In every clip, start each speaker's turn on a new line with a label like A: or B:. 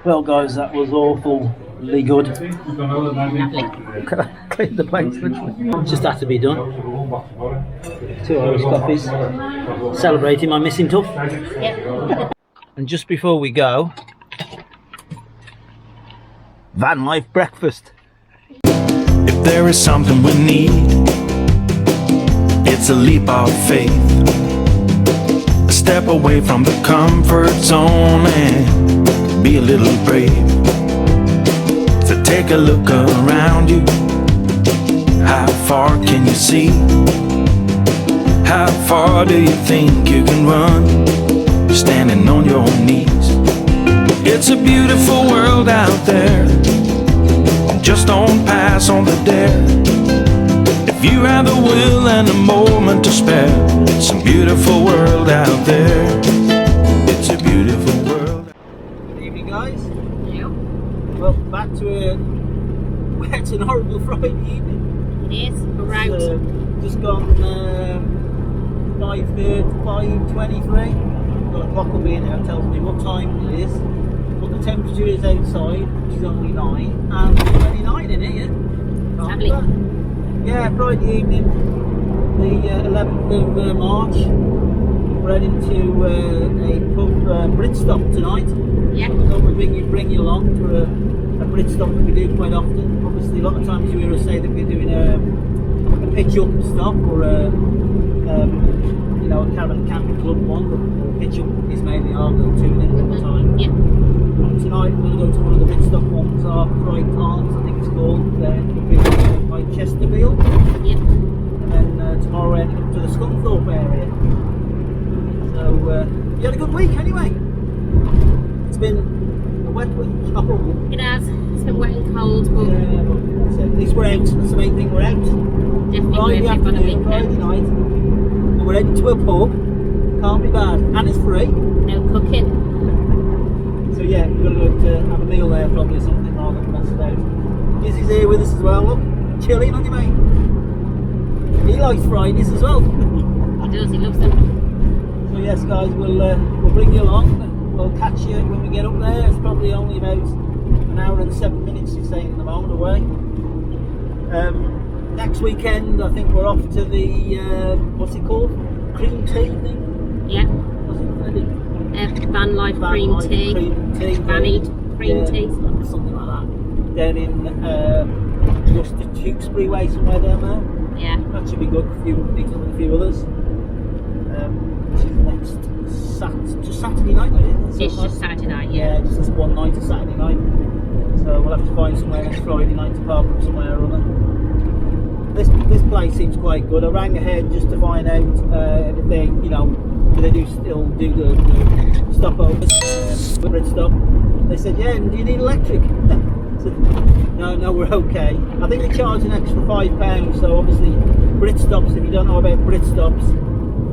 A: Well guys, that was awfully good. Clean the plates literally. Just had to be done. 2 Irish coffees. Celebrating my missing tooth.
B: Yep.
A: And just before we go, van life breakfast.
C: If there is something we need, it's a leap of faith. A step away from the comfort zone and be a little brave. So take a look around you. How far can you see? How far do you think you can run? Standing on your knees. It's a beautiful world out there. Just don't pass on the dare. If you have the will and a moment to spare, it's a beautiful world out there. It's a beautiful world.
A: Good evening guys.
B: Yeah.
A: Welcome back to it's an horrible Friday evening.
B: It is. We're out.
A: Just gone 5:23. Got a clock will be in here, it tells me what time it is, what the temperature is outside, which is only 9, and 29 in here.
B: Lovely.
A: Yeah, Friday evening, the 11th of March. We're heading to a pub, Brit stop tonight.
B: Yeah.
A: I thought we'd bring you along to a Brit stop that we do quite often. Obviously, a lot of times you hear us say that we're doing a pitch up stop or you know, a caravan camping club one, but pitch up is mainly our go-to at the time.
B: Yeah.
A: Tonight we're going to go to one of the Brit stop ones, Arkwright Arms, I think it's called, by Chesterfield.
B: Yeah.
A: And then tomorrow we're heading up to the Scunthorpe area. So you had a good week anyway. It's been a wet week. Oh.
B: It has. It's been wet and cold, but
A: Yeah, but at least we're out. That's the main thing. We're out.
B: definitely
A: Friday
B: worth it for the
A: afternoon, Friday
B: weekend.
A: night, and we're heading to a pub. Can't be bad, and it's free.
B: No cooking.
A: So yeah, we're going to have a meal there, probably something rather than mess it out. Dizzy's here with us as well. Look, chilling on you, mate. He likes Fridays as well.
B: He does. He loves them.
A: So yes, guys, we'll bring you along. We'll catch you when we get up there. It's probably only about an hour and 7 minutes, you're saying, at the moment away. Next weekend, I think we're off to the what's it called? Cream tea thing.
B: Yeah.
A: What's it?
B: Van life
A: Van
B: cream
A: Life
B: tea.
A: Cream tea.
B: Vanny cream
A: Yeah,
B: tea.
A: something like that. Down in Worcester Tewkesbury way, somewhere down there.
B: Yeah.
A: That should be good. Meet up with a few others. Which is next Saturday night, is it?
B: It's just Saturday night.
A: Yeah,
B: Yeah.
A: just this one night, a Saturday night. So we'll have to find somewhere next Friday night to park up somewhere or other. This place seems quite good. I rang ahead just to find out if they, you know, do they still do the stopovers, the Brit stop. They said, yeah, and do you need electric? I said, no, we're okay. I think they charge an extra £5, so obviously Brit stops, if you don't know about Brit stops,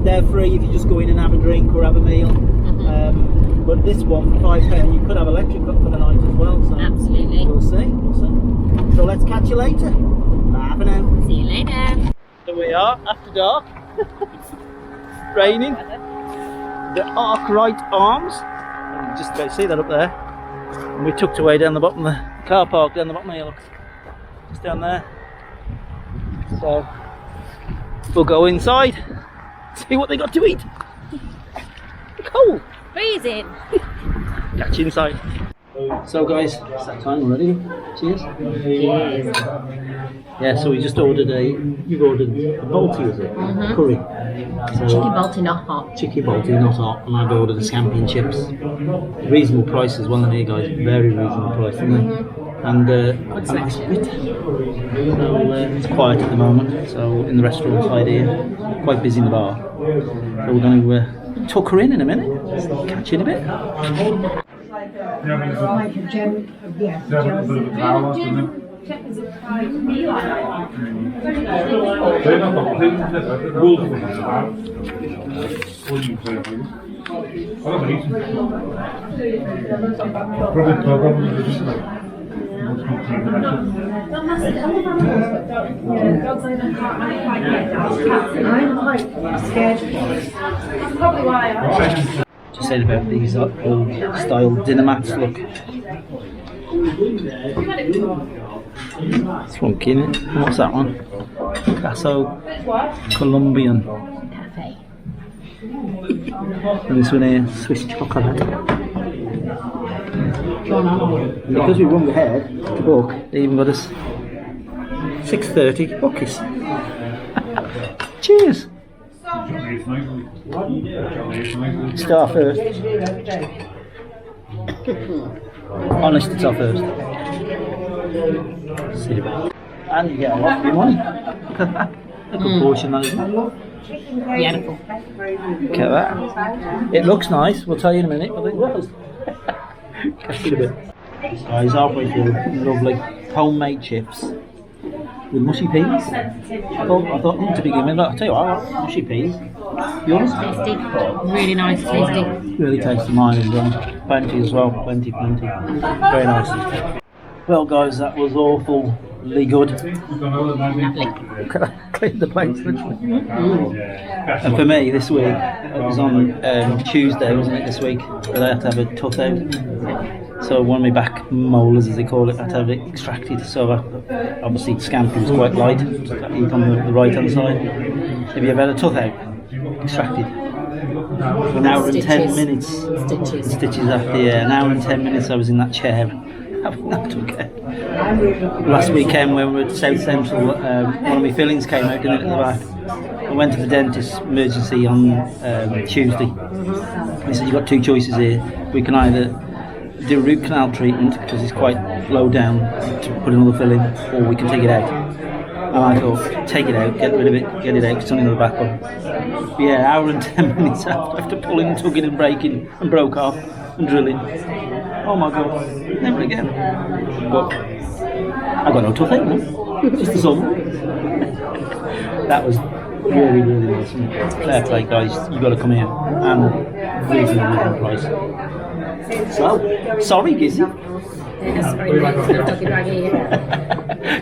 A: they're free if you just go in and have a drink or have a meal. But this one, for £5, you could have electric up for the night as well. So
B: Absolutely.
A: We'll see. So let's catch you later. Bye for now.
B: See you later.
A: Here we are, after dark. Raining. The Arkwright Arms. You just about see that up there. And we tucked away down the bottom of the car park, down the bottom here, look. Just down there. So we'll go inside, see what they got to eat. Cold.
B: Freezing.
A: Catch you inside. So guys, it's that time already. Cheers.
B: Cheers.
A: Yeah, so we just ordered you've ordered a Balti, was it? Curry. So,
B: Chicken Balti, not hot.
A: Chicken Balti, not hot. And I've ordered the scampi and chips. Reasonable price as well in here, guys. Very reasonable price, isn't it? And a nice bit. So it's quiet at the moment. So in the restaurant side here, quite busy in the bar. So we're going to tuck her in a minute. Catch you in a bit.
D: Like a gem, yes, I'm quite scared. That's probably why I
A: Just saying about these old style dinner mats, look. It's funky, isn't it? What's that one? Casso Colombian.
B: Cafe.
A: And this one here, Swiss chocolate. Because we run ahead to book, they even got us 6:30 bookies. Cheers! Star first. Honest, it's our first. See you back. And you get a lot for your money. Look at that. A good portion, that isn't it?
B: Beautiful.
A: Look at that. It looks nice, we'll tell you in a minute, but it was. Catch you in a bit. Guys, halfway through, lovely homemade chips with mushy peas. I thought to begin with, I'll tell you what, mushy peas. Yours?
B: Tasty. Really nice, tasty.
A: Really tasty, mine as well. Plenty as well, plenty. Very nice. Well guys, that was awfully good.
B: Lovely.
A: Cleaned the place literally. And for me this week, it was on Tuesday, wasn't it, this week, that I had to have a tooth out. So one of my back molars, as they call it, I had to have it extracted. So obviously scampi was quite light, ink on the right hand side. Have you ever had a tooth out? Extracted? For an hour and 10 minutes. Stitches after, yeah. An hour and 10 minutes I was in that chair. Last weekend when we were at South Central, one of my fillings came out, didn't it, at the back. I went to the dentist emergency on Tuesday. He said, you've got two choices here. We can either do a root canal treatment, because it's quite low down, to put another filling, or we can take it out. And I thought, take it out, get rid of it, get it out, because it's only another back one. But yeah, hour and 10 minutes after pulling, tugging and breaking, and broke off, and drilling. Oh my god, never again. But I got no tooth out now, just the sun. That was really nice. Fair play guys, you got to come here, and reasonable price. So, sorry Gizzy.
B: Yes, very nice. Doggy baggy.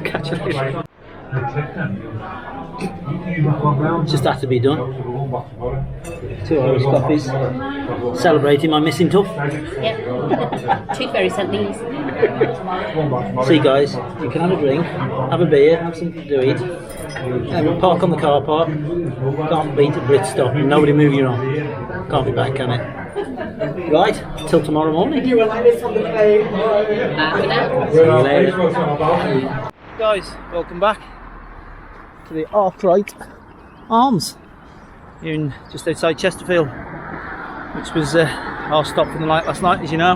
A: Catch you later. Just had to be done. 2 Irish coffees. Celebrating my missing tooth.
B: Yep. Tooth fairy sent these.
A: See guys, you can have a drink, have a beer, have something to eat, and we'll park on the car park. Can't beat a Brit stop, nobody move you on. Can't be bad, can it? Right, till tomorrow morning. See you later. Guys, welcome back to the Arkwright Arms here in just outside Chesterfield, which was our stop for the night last night, as you know.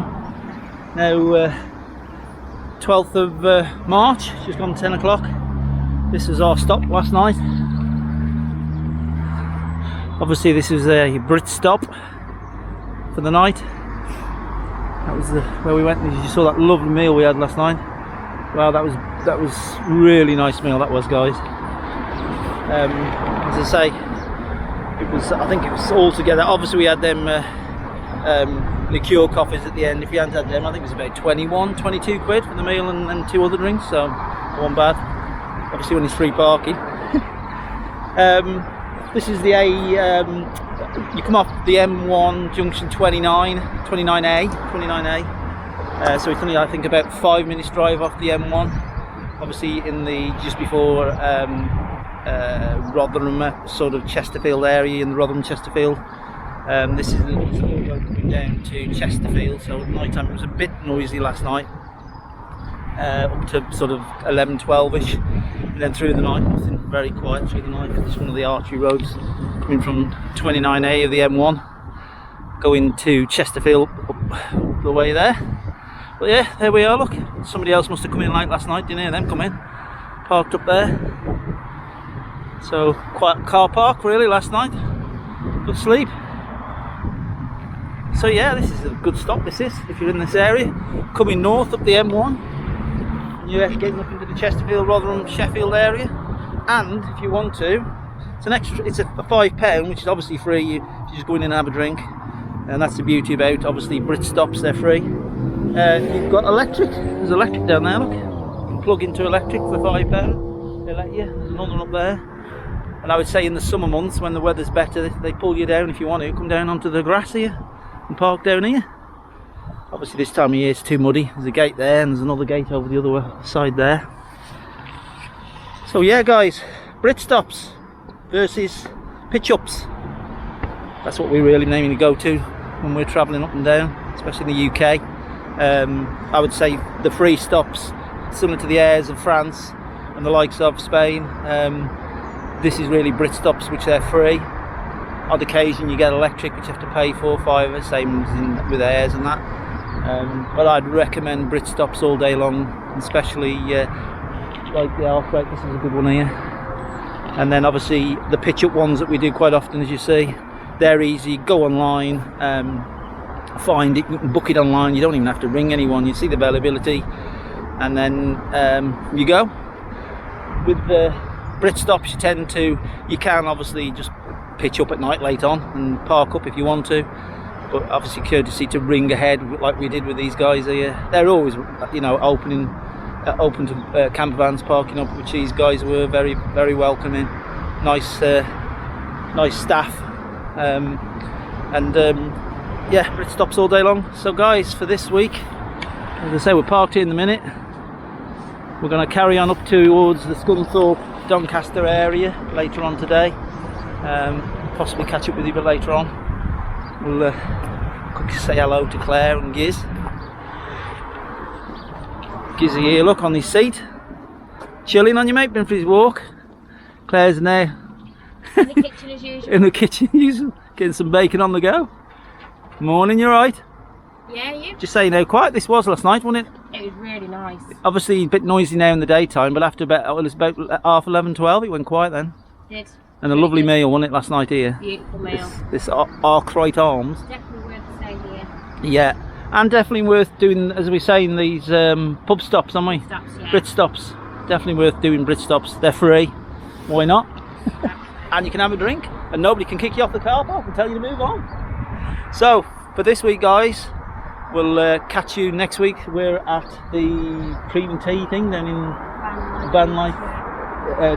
A: Now 12th of March, just gone 10 o'clock. This was our stop last night. Obviously this was a Brit stop for the night. That was where we went. You saw that lovely meal we had last night. Wow, that was really nice meal, that was, guys. As I say, it was, I think it was all together. Obviously we had them liqueur coffees at the end. If you hadn't had them, I think it was about 22 quid for the meal and 2 other drinks, so not bad. Obviously when it's free parking. This is the you come off the M1 junction 29A. So it's only, I think, about 5 minutes drive off the M1. Obviously in the just before Rotherham, sort of Chesterfield area, in the Rotherham Chesterfield. This is the road coming down to Chesterfield. So at night time it was a bit noisy last night, up to sort of 11-12ish, and then through the night nothing, very quiet through the night. It's one of the artery roads coming from 29A of the M1 going to Chesterfield up the way there. But yeah, there we are, look. Somebody else must have come in late last night, didn't hear them come in. Parked up there. So, quiet car park really last night. Good sleep. So yeah, this is a good stop, this is, if you're in this area. Coming north up the M1. You're getting up into the Chesterfield, Rotherham, Sheffield area. And if you want to, it's an extra, it's a £5, which is obviously free. You just go in and have a drink. And that's the beauty about, obviously, Brit stops, they're free. You've got electric, there's electric down there, look. You can plug into electric for £5, they let you. There's another one up there. And I would say in the summer months, when the weather's better, they pull you down if you want to, come down onto the grass here and park down here. Obviously this time of year it's too muddy. There's a gate there and there's another gate over the other side there. So yeah guys, Brit stops versus pitch ups. That's what we're really aiming to go to when we're travelling up and down, especially in the UK. I would say the free stops, similar to the airs of France and the likes of Spain. This is really Brit stops, which they're free. On occasion you get electric, which you have to pay for, £5, same as with airs and that. But I'd recommend Brit stops all day long, especially like the Arkwright. This is a good one here. And then obviously the pitch up ones that we do quite often, as you see, they're easy. Go online, find it, you can book it online, you don't even have to ring anyone, you see the availability, and then you go. With the Brit stops you can obviously just pitch up at night late on and park up if you want to, but obviously courtesy to ring ahead like we did with these guys here. They're always, you know, open to camper vans parking up, which these guys were very, very welcoming. Nice staff, yeah, Brit stops all day long. So guys, for this week, as I say, we're parked here in the minute. We're going to carry on up towards the Scunthorpe, Doncaster area later on today. Possibly catch up with you a bit later on. We'll quickly say hello to Claire and Giz. Gizzy here, look, on his seat, chilling on you, mate, been for his walk. Claire's in there
B: In the kitchen as usual.
A: in the kitchen, getting some bacon on the go. Morning, you right?
B: Yeah, you?
A: Just saying how quiet this was last night, wasn't it?
B: It was really nice.
A: Obviously a bit noisy now in the daytime, but after about, it was about half 11, 12, it went quiet then.
B: Did.
A: And a lovely meal, wasn't it, last night here?
B: Beautiful meal.
A: This Arkwright Arms.
B: Definitely worth staying here.
A: Yeah, and definitely worth doing, as we say, in these pub stops, aren't we?
B: Stops, yeah.
A: Brit stops. Definitely worth doing Brit stops. They're free. Why not? And you can have a drink, and nobody can kick you off the car park and tell you to move on. So, for this week, guys, we'll catch you next week. We're at the cream tea thing down in Van Life.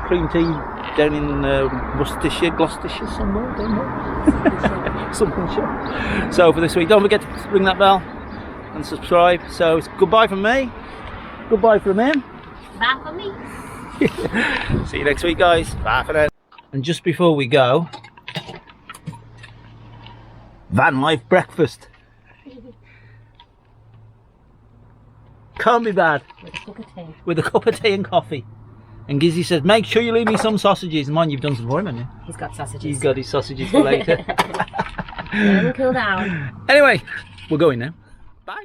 A: Cream tea down in Worcestershire, Gloucestershire, somewhere, don't know. Something sure. So for this week, don't forget to ring that bell and subscribe. So it's goodbye from me, goodbye from him.
B: Bye for me.
A: See you next week, guys. Bye for now. And just before we go, van life breakfast. Can't be bad.
B: With a cup of tea.
A: With a cup of tea and coffee. And Gizzy says, make sure you leave me some sausages. Mind, you've done some for him, haven't you?
B: He's got sausages.
A: He's got his sausages for later.
B: Let him cool down.
A: Anyway, we're going now. Bye.